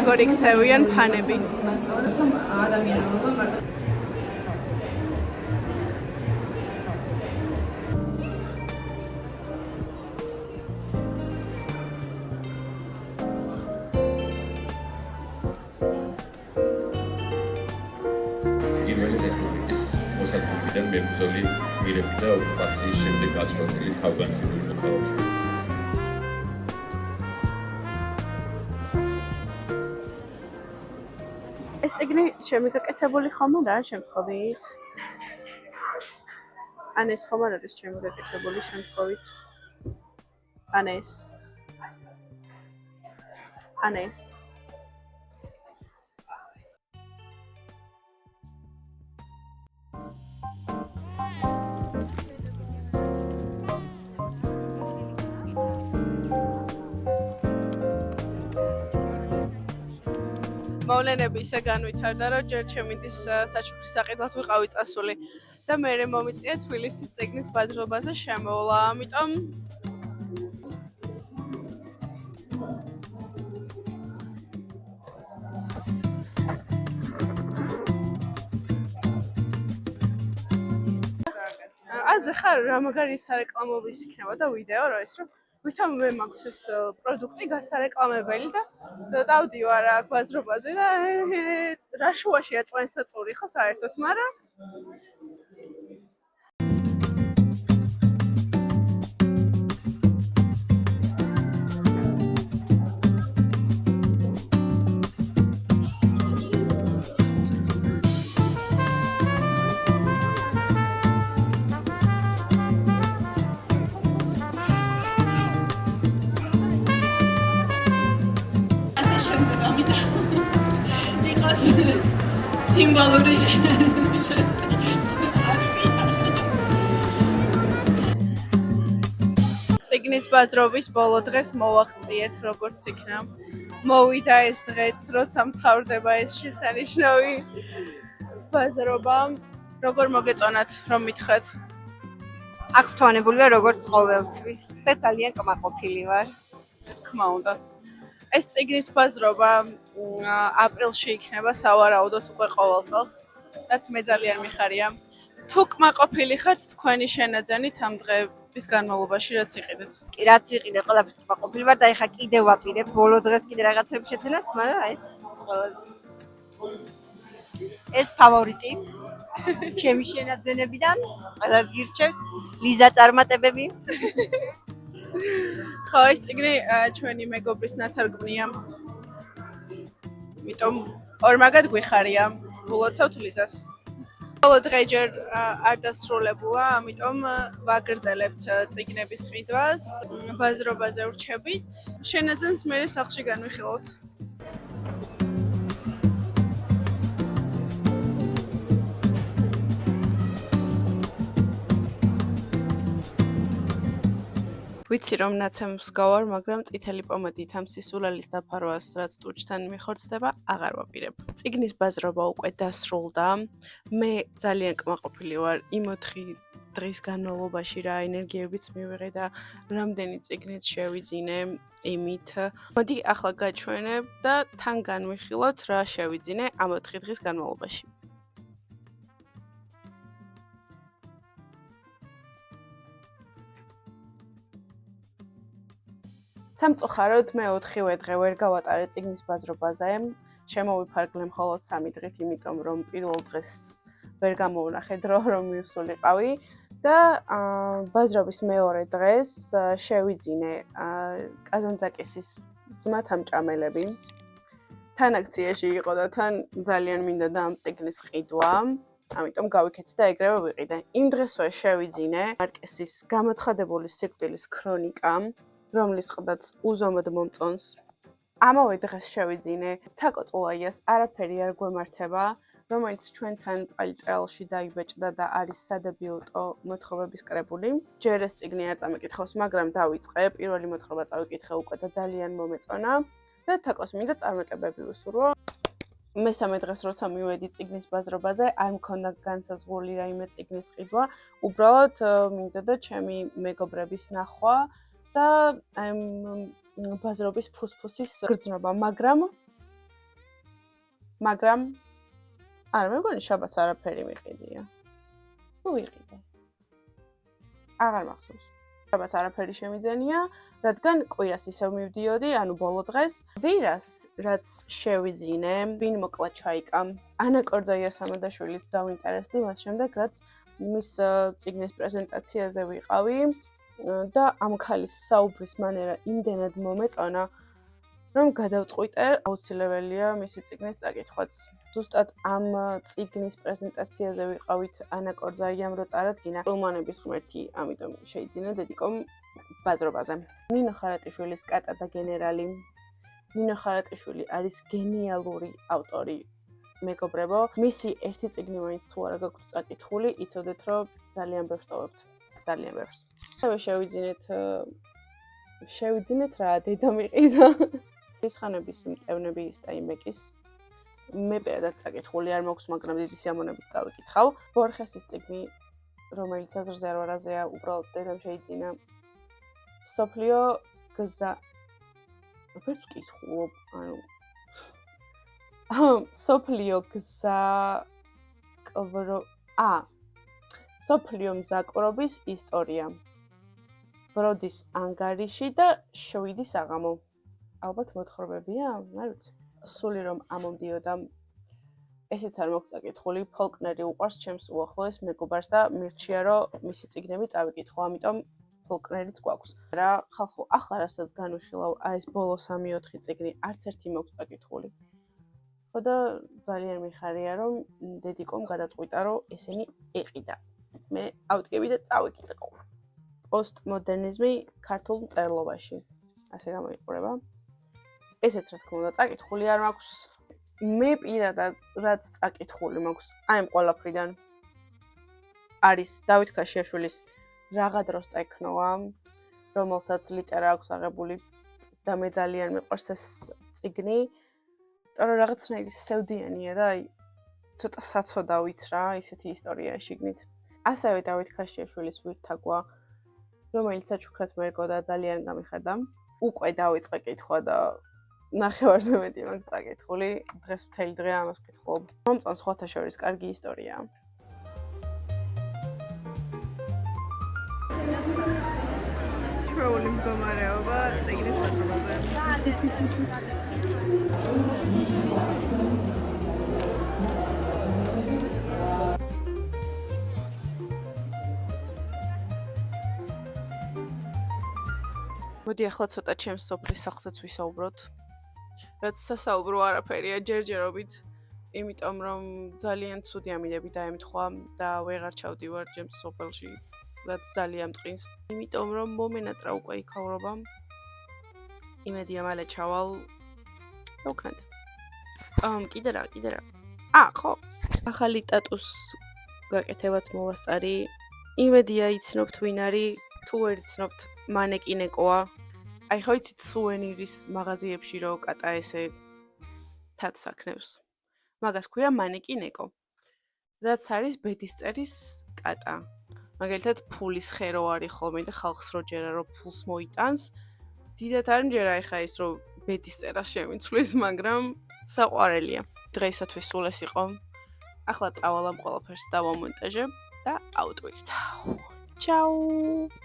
როგორ იქცევიან ფანები. პირველი რესპუბლიკის მოსადგომიდან მებრძოლი გმირები და ოკუპაციის შემდეგ გაწყვეტილი თავგანწირული მოქალაქეები. ეს წიგნი შემიგაკეთებული ხომ არა შემთხვევით? ან ეს ხომ არ არის შემიგაკეთებული შემთხვევით? ან ეს? ან ეს? მოვლენები ისე განვითარდა, რომ ჯერ ჩემიდის საჩუქრის საყიდლად ვიყავი წასული და მერე მომიწია თბილისის წიგნის ბაზრობაზე შემოვლა, ამიტომ აზე ხარ რა მაგარი სარეკლამობის იქნება და ვიდეო რა ის რომ ვითომ მე მაქვს ეს პროდუქტი გასარეკლამებელი და დავდივარ აქ ბაზრობაზე და რა შუაშია წვენსაწური ხო საერთოდ, მაგრამ სიმბოლური წიგნის ბაზრობის ბოლო დღეს მოვაღწიეთ როგორც იქნა. მოვიდა ეს დღეც, როცა მთავრდება ეს შესანიშნავი ბაზრობა. როგორ მოგეწონათ, რომ მითხრათ? აქ ვთვალებულია როგორც ყოველთვის და ძალიან კმაყოფილი ვარ. თქმა უნდა. ეს წიგნის ბაზრობა აპრილში იქნება სავარაუდოდ უკვე ყოველ წელს, რაც მე ძალიან მიხარია. თუ კმაყოფილი ხართ თქვენი შენაძენით ამ დღეების განმავლობაში რაც იყიდეთ? კი, რაც ვიყიდე, ყველაფერს კმაყოფილი ვარ და ეხა კიდე ვაპირებ ბოლო დღეს კიდე რაღაცებს შეძენას, მაგრამ ეს ფავორიტი ჩემი შენაძენებიდან ყველას გირჩევთ, ლიზა წარმატებები. ხო, ეს წიგნი ჩვენი მეგობრის ნათარგმნია. იმიტომ ორმაგად გვიხარია. ულოცავთ ლიზას. ბოლო დღე ჯერ არ დასრულებულა, ამიტომ ვაგრძელებთ წიგნების ყიდვას. ბაზრობაზე ვრჩებით. შენაძენს მერე სახლში განვიხილავთ. ვიცი რომ ნაცემს გავარ, მაგრამ წითელი პომადით ამ სისულელის დაფარვას, რაც ტუჩთან მიხორცდება, აღარ ვაპირებ. წიგნის ბაზრობა უკვე დასრულდა. მე ძალიან კმაყოფილი ვარ იმ 4 დღის განმავლობაში რა ენერგიებიც მივიღე და რამდენი წიგნიც შევიძინე იმით. მოდი ახლა გაჩვენებ და თან განვიხილოთ რა შევიძინე ამ 4 დღის განმავლობაში. სამწუხაროდ მე 4-ვე დღე ვერ გავატარე წიგნის ბაზრობაზე. შემოვიფარგლე მხოლოდ 3 დღით, იმიტომ რომ პირველ დღეს ვერ გამოვნახე დრო რომ მივსულიყავი და ბაზრობის მეორე დღეს შევიძინე კაზანძაკისის ძმათამჭამელები. თან აქციაში იყო და თან ძალიან მინდა და ამ წიგნის ყიდვა. ამიტომ გავიქეცი და ეგრევე ვიყიდე. იმ დღესვე შევიძინე მარკესის გამოცხადებული სიკვდილის ქრონიკა, რომლის ყდაც უზომოდ მომწონს. ამავე დღეს შევიძინე თაკო წულაიას არაფერი არ გვემართება, რომელიც ჩვენთან პალიტრალში დაიბეჭდა და არის სადებიუტო მოთხრობების კრებული. ჯერ ეს წიგნი არ წამიკითხავს, მაგრამ დავიწყე, პირველი მოთხრობა წავიკითხე უკვე და ძალიან მომეწონა და თაკოს მინდა წარმატებები ვუსურვო. მესამე დღეს როცა მივედი წიგნის ბაზრობაზე, არ მქონდა განსაზღვრული რაიმე წიგნის ყიდვა, უბრალოდ მინდა და ჩემი მეგობრების ნახვა და ბაზრობის ფუსფუსის გრძნობა, მაგრამ მაგრამ არა, მე მგონი შაბათს არაფერი მიყიდია. თუ ვიყიდე. აღარ მახსოვს. შაბათს არაფერი შემიძენია, რადგან კვირას ისევ მივდიოდი, ანუ ბოლო დღეს. ვირას, რაც შევიძინე, ვინ მოკლა ჩაიკა. ანა კორძაიას ამადაშვილით დავინტერესდი, მას შემდეგ, რაც მის წიგნის პრეზენტაციაზე ვიყავი და ამ ქალის საუბრის მანერა იმდენად მომეწონა, რომ გადავწყვიტე, აუცილებელია მისი წიგნის წაკითხვაც. ზუსტად ამ წიგნის პრეზენტაციაზე ვიყავით ანა კორძაიამ რო წარადგინა რომანების ღმერთი, ამიტომ შეიძინა დედიკომ ბაზრობაზე. ნინო ხარატიშვილის კატა და გენერალი. ნინო ხარატიშვილი არის გენიალური ავტორი. მეგობრებო, მისი ერთი წიგნი მაინც თუ არა გაქვთ წაკითხული, იცოდეთ, რომ ძალიან ბევრს ტოვებთ. ძალიან ბევრს. შევიძინეთ რა, დედა მიყიდა. ის ხანების მტევნები სტაინბეკის მე პირადად წაკითხული არ მაქვს, მაგრამ დიდი სიამოვნებით წავიკითხავ. ბორხესის წიგნი, რომელიც აზრზე არ ვარაზეა, უბრალოდ დედამ შეიძინა. სოფლიო გზა ვერც ვკითხულობ, ანუ სოფლიო გზა სოფლიო მზაკვრობის ისტორია. ბროდის ანგარიში და 7 საღამო. ალბათ მოთხრობებია? არ ვიცი. სული რომ ამომდიოდა, ესეც არ მაქვს წაკითხული, ფოლკნერი უყვარს ჩემს უახლოეს მეგობარს და მირჩია, რომ მისი წიგნები წავიკითხო, ამიტომ ფოლკნერიც გვაქვს. რა, ხალხო, ახლა რასაც განვიხილავ, ეს ბოლო 3-4 წიგნი არც ერთი მაქვს წაკითხული. ხო და ძალიან მიხარია, რომ დედიკომ გადაწყვიტა, რომ ესენი ეყიდა. მე ავდგები და წავიკითხო. პოსტმოდერნიზმი ქართულ მწერლობაში. ასე გამოიყურება. ესეც რა თქმა უნდა წაკითხული არ მაქვს. მე პირადად რაც წაკითხული მაქვს, აი ამ ყველაფრიდან არის დავით ქაშიაშვილის რაღა დროს ტექნოა, რომელსაც ლიტერა აქვს აღებული და მე ძალიან მიყვარს ეს წიგნი, იმიტომ რომ რაღაცნაირი სევდიანია და აი ცოტა საცოდავიც რა, ისეთი ისტორია შიგნით. ასევე დავით ქაშიაშვილის ვირთაგვა, რომელიც საჩუქრად მერგო და ძალიან გამიხარდა. უკვე დავიწყე კითხვა და ნახევარზე მეტი მაქვს წაკითხული, დღეს მთელი დღე ამას ვკითხულობ. მომწონს სხვათა შორის კარგი ისტორიაა. ჩვეული მდგომარეობა წიგნის ბაზრობაზე. მოდი ახლა ცოტა ჩემს სოფლის სახლზეც ვისაუბროთ. რაც სასაუბრო არაფერია ჯერჯერობით, იმიტომ რომ ძალიან ცუდი ამინები დაემთხვა და ვეღარ ჩავდივარ ჩემს სოფელში, რაც ძალიან მწყინს. იმიტომ რომ მომენატრა უკვე იქავრობა. იმედია მალე ჩავალ. ვქნათ. კიდე რა. ხო. ახალი ტატუს გაკეთებაც მოვასწარი. იმედია იცნობთ ვინ არის, თუ ვერ იცნობთ, მანეკინეკოა. აი ხო იცით სუვენირის მაღაზიებში რო კატა ესე თათს აქნევს. მაგას ქვია მანეკინეკო. რაც არის ბედისწერის კატა. მაგალითად ფულის ხერო არის ხოლმე და ხალხს რო ჯერა რომ ფულს მოიტანს, დიდად არ მჯერა ეხა ის რომ ბედისწერას შემიცვლის, მაგრამ საყვარელია. დღეისათვის სულ ეს იყო. ახლა წავალ ამ ყველაფერს დავამონტაჟებ და ავტვირთავ. ჩაუ!